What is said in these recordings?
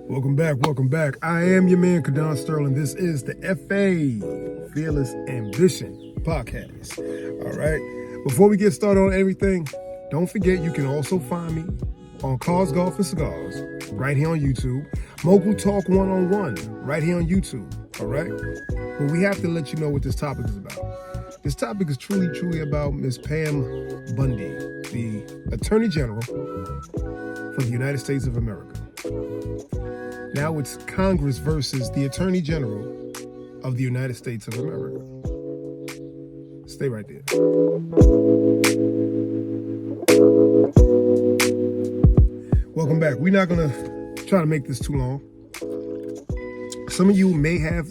Welcome back. I am your man, Kadon Sterling. This is the FA, Fearless Ambition Podcast. All right. Before we get started on everything, don't forget you can also find me on Cars, Golf, and Cigars right here on YouTube. Mogul Talk One-on-One right here on YouTube. All right. But we have to let you know what this topic is about. This topic is truly about Miss Pam Bondi, the Attorney General for the United States of America. Now it's Congress versus the Attorney General of the United States of America. Stay right there. Welcome back. We're not going to try to make this too long. Some of you may have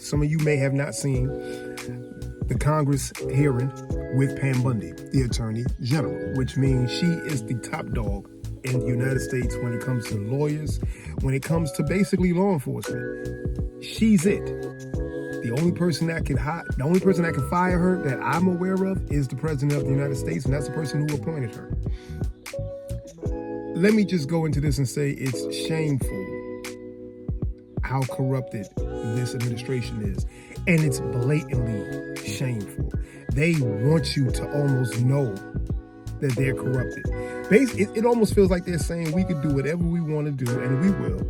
not seen the Congress hearing with Pam Bondi, the Attorney General, which means she is the top dog in the United States when it comes to lawyers, when it comes to basically law enforcement. She's it. The only person that can fire her that I'm aware of is the President of the United States, and that's the person who appointed her. Let me just go into this and say it's shameful how corrupted this administration is. And it's blatantly shameful. They want you to almost know that they're corrupted. It almost feels like they're saying we could do whatever we want to do, and we will,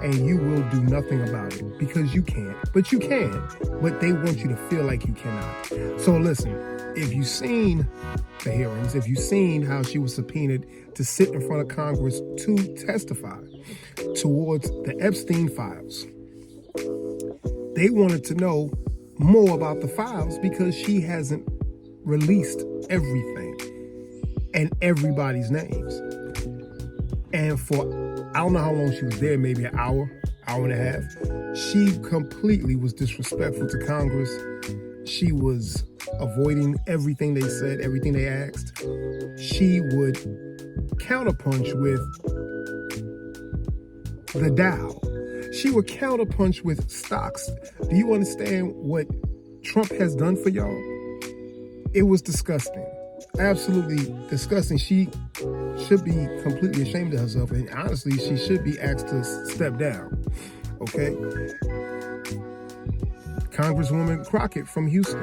and you will do nothing about it because you can't. But you can. But they want you to feel like you cannot. So listen, if you've seen the hearings, if you've seen how she was subpoenaed to sit in front of Congress to testify towards the Epstein files, they wanted to know more about the files because she hasn't released everything and everybody's names. And for, I don't know how long she was there, maybe an hour and a half, she completely was disrespectful to Congress. She was avoiding everything they said, everything they asked. She would counterpunch with the Dow. She would counterpunch with stocks. Do you understand what Trump has done for y'all? It was disgusting. Absolutely disgusting. She should be completely ashamed of herself, and honestly, she should be asked to step down. Okay? Congresswoman Crockett from Houston.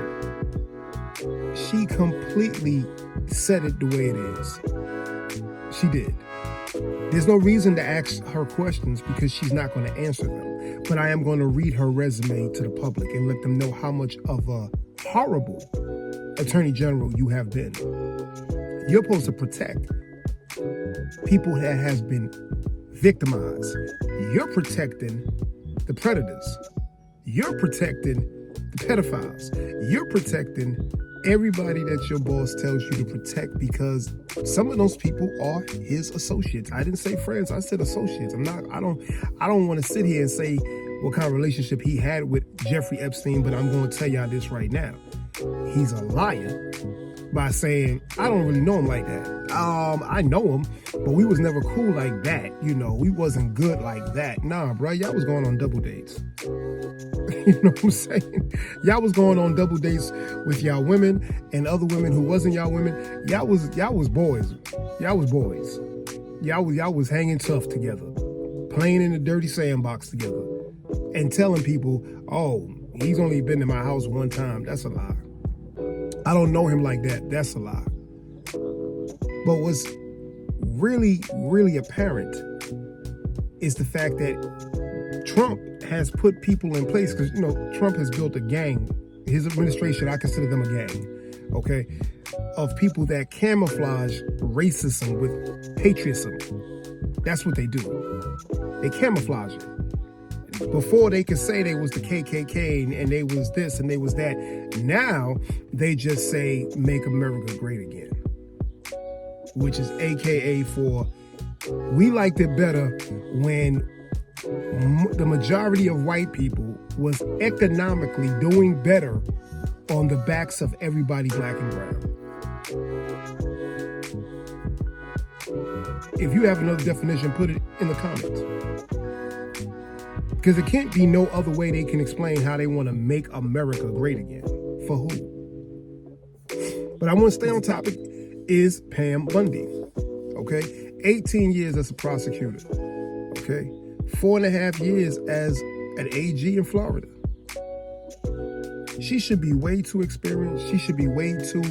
She completely said it the way it is. She did. There's no reason to ask her questions because she's not going to answer them. But I am going to read her resume to the public and let them know how much of a horrible Attorney General you have been. You're supposed to protect people that has been victimized. You're protecting the predators. You're protecting the pedophiles. You're protecting everybody that your boss tells you to protect because some of those people are his associates. I didn't say friends, I said associates. I don't want to sit here and say what kind of relationship he had with Jeffrey Epstein, but I'm going to tell y'all this right now. He's a liar by saying, I don't really know him like that. I know him, but we was never cool like that. You know, we wasn't good like that. Nah, bro, y'all was going on double dates. You know what I'm saying? Y'all was going on double dates with y'all women and other women who wasn't y'all women. Y'all was boys. Y'all was boys. Y'all was hanging tough together, playing in the dirty sandbox together, and telling people, oh, he's only been in my house one time. That's a lie. I don't know him like that. That's a lie. But what's really apparent is the fact that Trump has put people in place because, you know, Trump has built a gang. His administration, I consider them a gang, okay, of people that camouflage racism with patriotism. That's what they do. They camouflage it. Before they could say they was the KKK and they was this and they was that. Now they just say, make America great again. Which is AKA for, we liked it better when the majority of white people was economically doing better on the backs of everybody black and brown. If you have another definition, put it in the comments. Because it can't be no other way they can explain how they want to make America great again. For who? But I want to stay on topic is Pam Bondi. Okay? 18 years as a prosecutor. Okay? 4.5 years as an AG in Florida. She should be way too experienced. She should be way too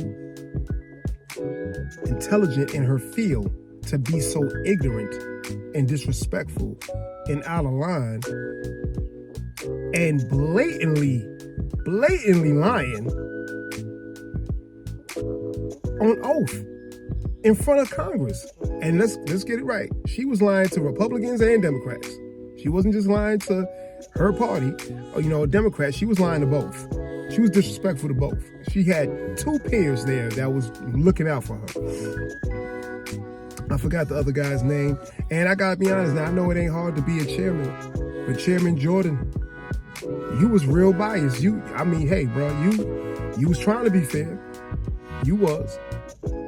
intelligent in her field to be so ignorant and disrespectful and out of line and blatantly lying on oath in front of Congress. And let's get it right. She was lying to Republicans and Democrats. She wasn't just lying to her party or, Democrats. She was lying to both. She was disrespectful to both. She had two peers there that was looking out for her. I forgot the other guy's name. And I gotta be honest, now I know it ain't hard to be a chairman, but Chairman Jordan, you was real biased. Hey, bro, you was trying to be fair. You was,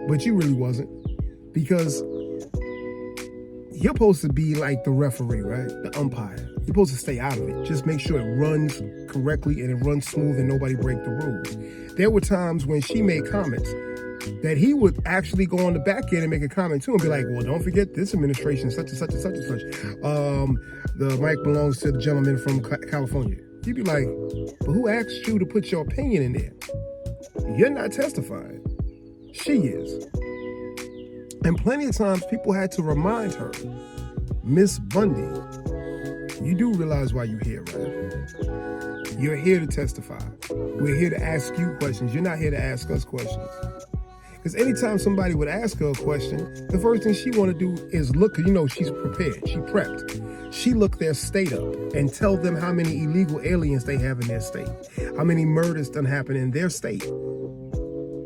but you really wasn't, because you're supposed to be like the referee, right? The umpire. You're supposed to stay out of it. Just make sure it runs correctly and it runs smooth and nobody break the rules. There were times when she made comments that he would actually go on the back end and make a comment too and be like, well, don't forget this administration, such and such and such and such. The mic belongs to the gentleman from California. You'd be like, but who asked you to put your opinion in there? You're not testifying. She is. And plenty of times people had to remind her, Miss Bundy, you do realize why you're here, right? You're here to testify. We're here to ask you questions. You're not here to ask us questions. Because anytime somebody would ask her a question, the first thing she want to do is look, she's prepared. She prepped. She looked their state up and tell them how many illegal aliens they have in their state, how many murders done happen in their state.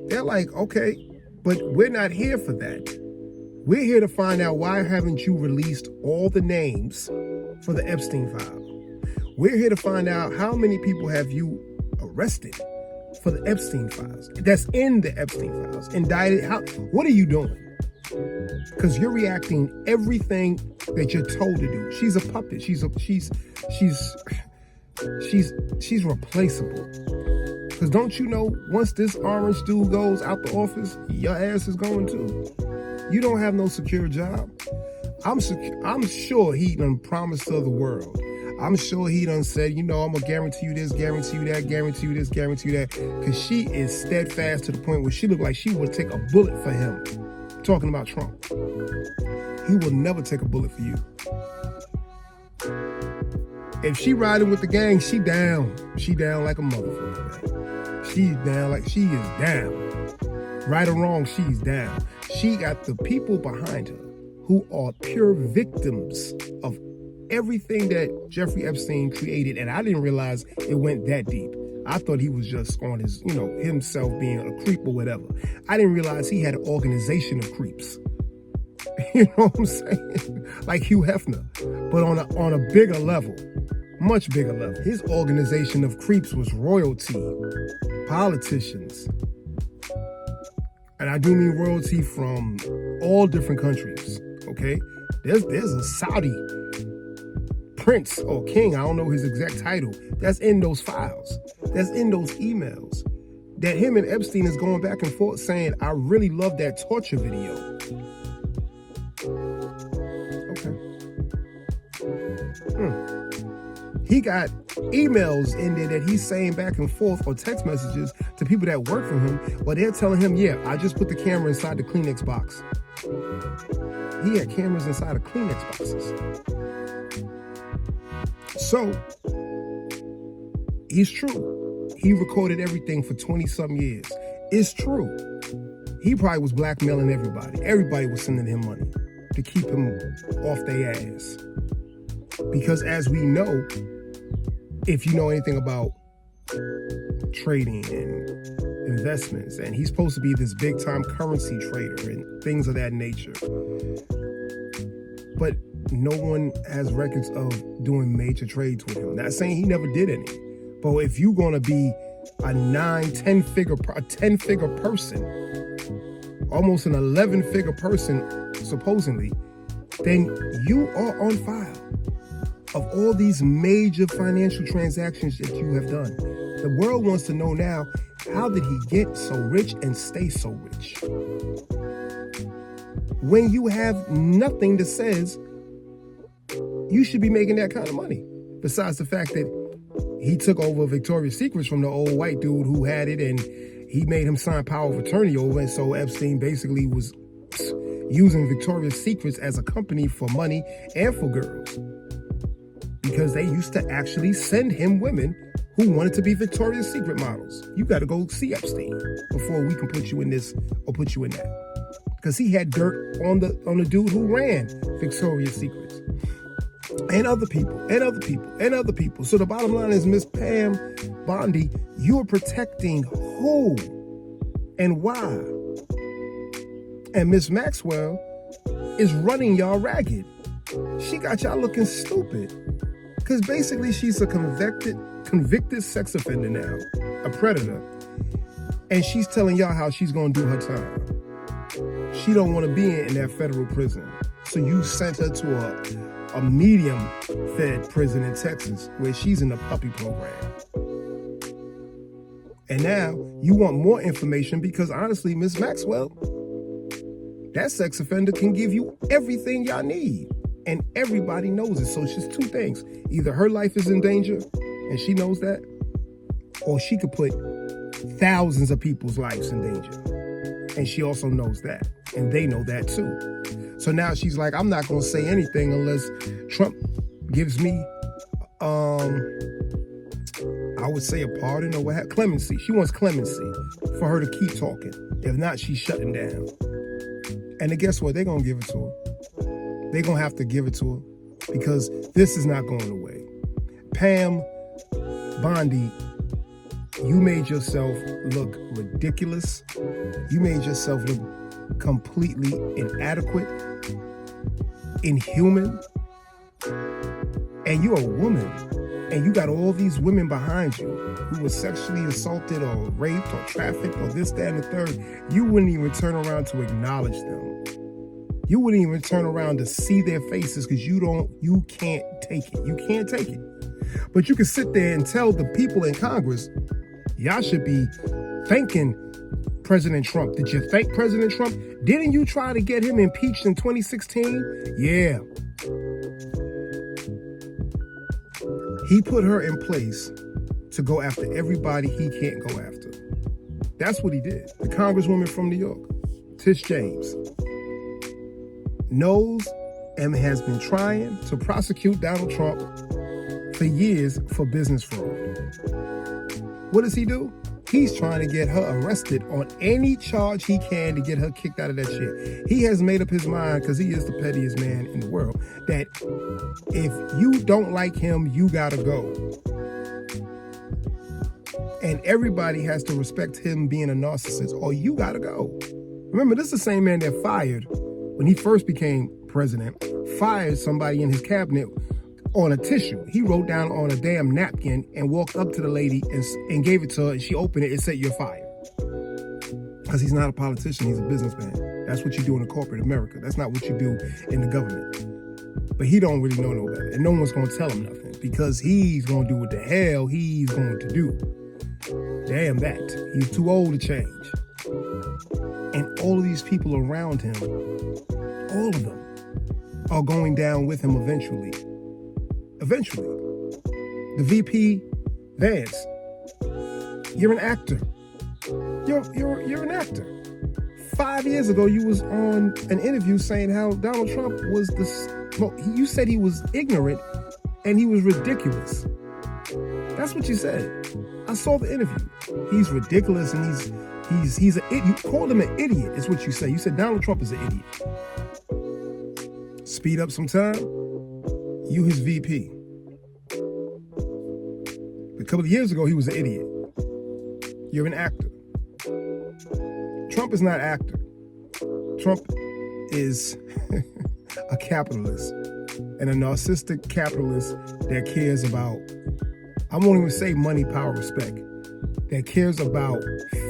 They're like, okay, but we're not here for that. We're here to find out, why haven't you released all the names for the Epstein file? We're here to find out, how many people have you arrested for the Epstein files? That's in the Epstein files. Indicted. What are you doing? Because you're reacting everything that you're told to do. She's a puppet. She's replaceable. Because don't you know, once this orange dude goes out the office, your ass is going too. You don't have no secure job. I'm sure he done promised to the world. I'm sure he done said, I'm going to guarantee you this, guarantee you that, guarantee you this, guarantee you that. Because she is steadfast to the point where she looked like she would take a bullet for him. Talking about Trump. He will never take a bullet for you. If she riding with the gang, she down. She down like a motherfucker. She's down like she is down. Right or wrong, she's down. She got the people behind her who are pure victims of everything that Jeffrey Epstein created. And I didn't realize it went that deep. I thought he was just on his, himself being a creep or whatever. I didn't realize he had an organization of creeps. You know what I'm saying? Like Hugh Hefner, but on a bigger level, much bigger level. His organization of creeps was royalty, politicians. And I do mean royalty from all different countries, okay? There's a Saudi prince or king, I don't know his exact title, that's in those files, that's in those emails, that him and Epstein is going back and forth saying, I really love that torture video. Okay. He got emails in there that he's saying back and forth, or text messages to people that work for him, where they're telling him, yeah, I just put the camera inside the Kleenex box. He had cameras inside of Kleenex boxes. So, he's true. He recorded everything for 20-some years. It's true. He probably was blackmailing everybody. Everybody was sending him money to keep him off their ass. Because as we know, if you know anything about trading and investments, and he's supposed to be this big-time currency trader and things of that nature. But no one has records of doing major trades with him. Not saying he never did any. But if you're going to be a 10-figure person, almost an 11-figure person, supposedly, then you are on file of all these major financial transactions that you have done. The world wants to know now, how did he get so rich and stay so rich? When you have nothing that says You should be making that kind of money. Besides the fact that he took over Victoria's Secrets from the old white dude who had it, and he made him sign power of attorney over. And so Epstein basically was using Victoria's Secrets as a company for money and for girls, because they used to actually send him women who wanted to be Victoria's Secret models. You got to go see Epstein before we can put you in this or put you in that, because he had dirt on the dude who ran Victoria's Secrets, and other people, and other people, and other people. So the bottom line is, Miss Pam Bondi, you're protecting who and why? And Miss Maxwell is running y'all ragged. She got y'all looking stupid, because basically she's a convicted sex offender now, a predator, and she's telling y'all how she's gonna do her time. She don't want to be in that federal prison, so you sent her to a medium-fed prison in Texas, where she's in the puppy program. And now you want more information, because honestly, Miss Maxwell, that sex offender can give you everything y'all need, and everybody knows it. So it's just two things: either her life is in danger, and she knows that, or she could put thousands of people's lives in danger, and she also knows that, and they know that too. So now she's like, I'm not going to say anything unless Trump gives me, I would say, a pardon or what have, clemency. She wants clemency for her to keep talking. If not, she's shutting down. And then guess what? They're going to give it to her. They're going to have to give it to her, because this is not going away. Pam Bondi, you made yourself look ridiculous. You made yourself look completely inadequate, inhuman, and you're a woman, and you got all these women behind you who were sexually assaulted or raped or trafficked or this, that, and the third. You wouldn't even turn around to acknowledge them. You wouldn't even turn around to see their faces, because you can't take it. You can't take it. But you can sit there and tell the people in Congress, y'all should be thanking President Trump. Did you thank President Trump? Didn't you try to get him impeached in 2016? Yeah. He put her in place to go after everybody he can't go after. That's what he did. The Congresswoman from New York, Tish James, knows and has been trying to prosecute Donald Trump for years for business fraud. What does he do? He's trying to get her arrested on any charge he can to get her kicked out of that shit. He has made up his mind, because he is the pettiest man in the world, that if you don't like him, you gotta go. And everybody has to respect him being a narcissist, or you gotta go. Remember, this is the same man that fired, when he first became president, fired somebody in his cabinet on a tissue. He wrote down on a damn napkin and walked up to the lady and gave it to her, and she opened it and said, "You're fired." Because he's not a politician, he's a businessman. That's what you do in corporate America. That's not what you do in the government. But he don't really know no better, and no one's going to tell him nothing, because he's going to do what the hell he's going to do. Damn that. He's too old to change. And all of these people around him, all of them, are going down with him eventually. Eventually. The VP, Vance, you're an actor. You're an actor. 5 years ago, you was on an interview saying how Donald Trump was you said he was ignorant and he was ridiculous. That's what you said. I saw the interview. He's ridiculous, and he's an idiot. You called him an idiot, is what you say. You said Donald Trump is an idiot. Speed up some time. You his VP. A couple of years ago, he was an idiot. You're an actor. Trump is not actor. Trump is a capitalist, and a narcissistic capitalist that cares about, I won't even say money, power, respect, that cares about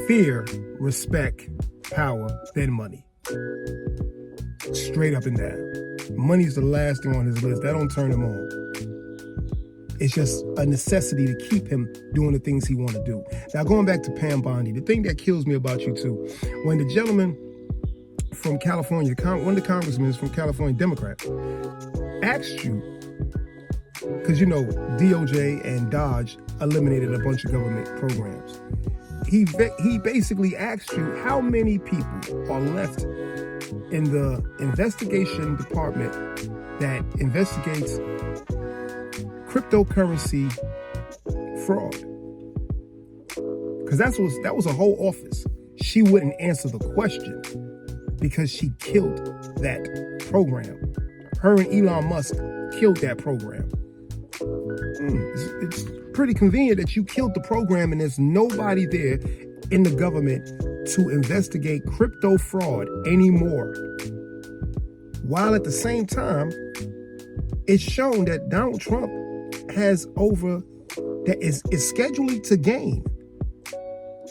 fear, respect, power, then money. Straight up and down. Money's the last thing on his list. That don't turn him on. It's just a necessity to keep him doing the things he want to do. Now, going back to Pam Bondi, the thing that kills me about you too, when the gentleman from California, one of the congressmen from California, Democrat, asked you because you know DOJ and Dodge eliminated a bunch of government programs. He basically asked you how many people are left in the investigation department that investigates cryptocurrency fraud. Because that was a whole office. She wouldn't answer the question because she killed that program. Her and Elon Musk killed that program. It's pretty convenient that you killed the program and there's nobody there in the government to investigate crypto fraud anymore. While at the same time, it's shown that Donald Trump is scheduled to gain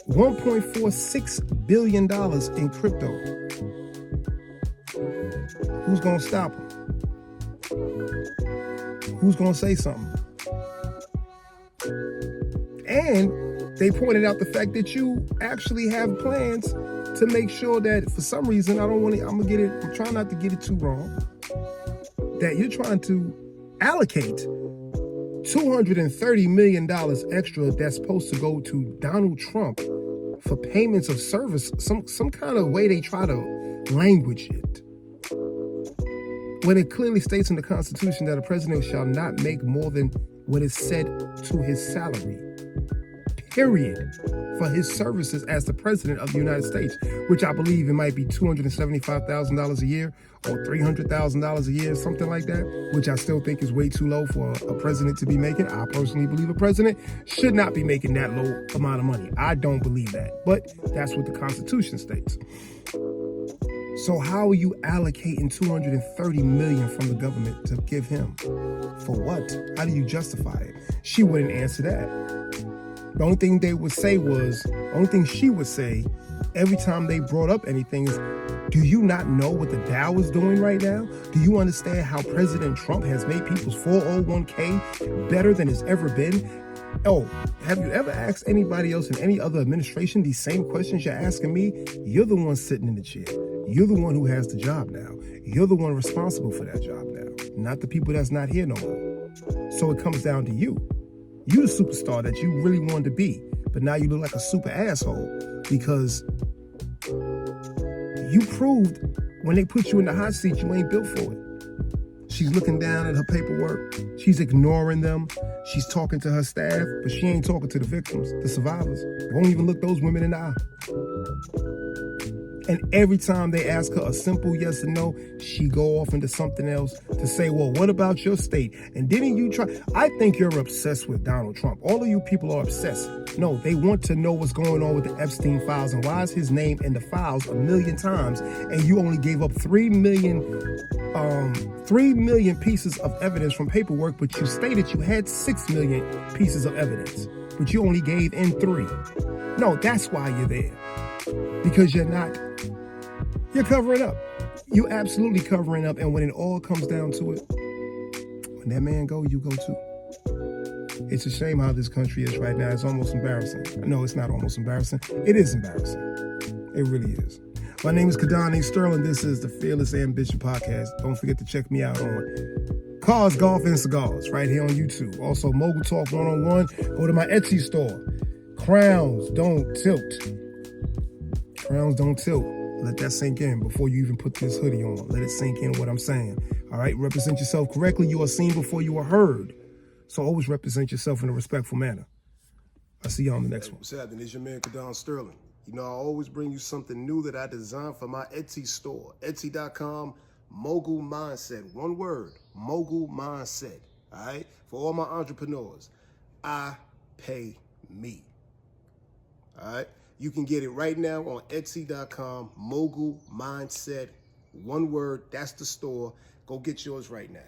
$1.46 billion in crypto. Who's gonna stop him? Who's gonna say something? And they pointed out the fact that you actually have plans to make sure that, for some reason, I'm trying not to get it too wrong, that you're trying to allocate $230 million extra that's supposed to go to Donald Trump for payments of service, some kind of way they try to language it. When it clearly states in the Constitution that a president shall not make more than what is said to his salary, period, for his services as the president of the United States, which I believe it might be $275,000 a year or $300,000 a year, something like that, which I still think is way too low for a president to be making. I personally believe a president should not be making that low amount of money. I don't believe that, but that's what the Constitution states. So how are you allocating $230 million from the government to give him? For what? How do you justify it? She wouldn't answer that. The only thing she would say every time they brought up anything is, do you not know what the Dow is doing right now? Do you understand how President Trump has made people's 401k better than it's ever been? Oh, have you ever asked anybody else in any other administration these same questions you're asking me? You're the one sitting in the chair. You're the one who has the job now. You're the one responsible for that job now, not the people that's not here no more. So it comes down to you. You the superstar that you really wanted to be, but now you look like a super asshole because you proved when they put you in the hot seat, you ain't built for it. She's looking down at her paperwork. She's ignoring them. She's talking to her staff, but she ain't talking to the victims, the survivors. Won't even look those women in the eye. And every time they ask her a simple yes or no, she go off into something else to say, well, what about your state? And didn't you try? I think you're obsessed with Donald Trump. All of you people are obsessed. No, they want to know what's going on with the Epstein files and why is his name in the files 1 million times and you only gave up 3 million pieces of evidence from paperwork, but you stated you had 6 million pieces of evidence, but you only gave in 3. No, that's why you're there. Because you're covering up. You're absolutely covering up. And when it all comes down to it, when that man go, you go too. It's a shame how this country is right now. It's almost embarrassing. No, it's not almost embarrassing. It is embarrassing. It really is. My name is Kadani Sterling. This is the Fearless Ambition Podcast. Don't forget to check me out on Cars, Golf, and Cigars right here on YouTube. Also, Mogul Talk 101. Go to my Etsy store. Crowns don't tilt. Crowns don't tilt. Let that sink in before you even put this hoodie on. Let it sink in what I'm saying. All right, represent yourself correctly. You are seen before you are heard. So always represent yourself in a respectful manner. I'll see you on the next one. What's happening? It's your man, Kadon Sterling. You know, I always bring you something new that I designed for my Etsy store. Etsy.com, Mogul Mindset. One word, Mogul Mindset. All right? For all my entrepreneurs, I pay me. All right? You can get it right now on Etsy.com, Mogul Mindset. One word, that's the store. Go get yours right now.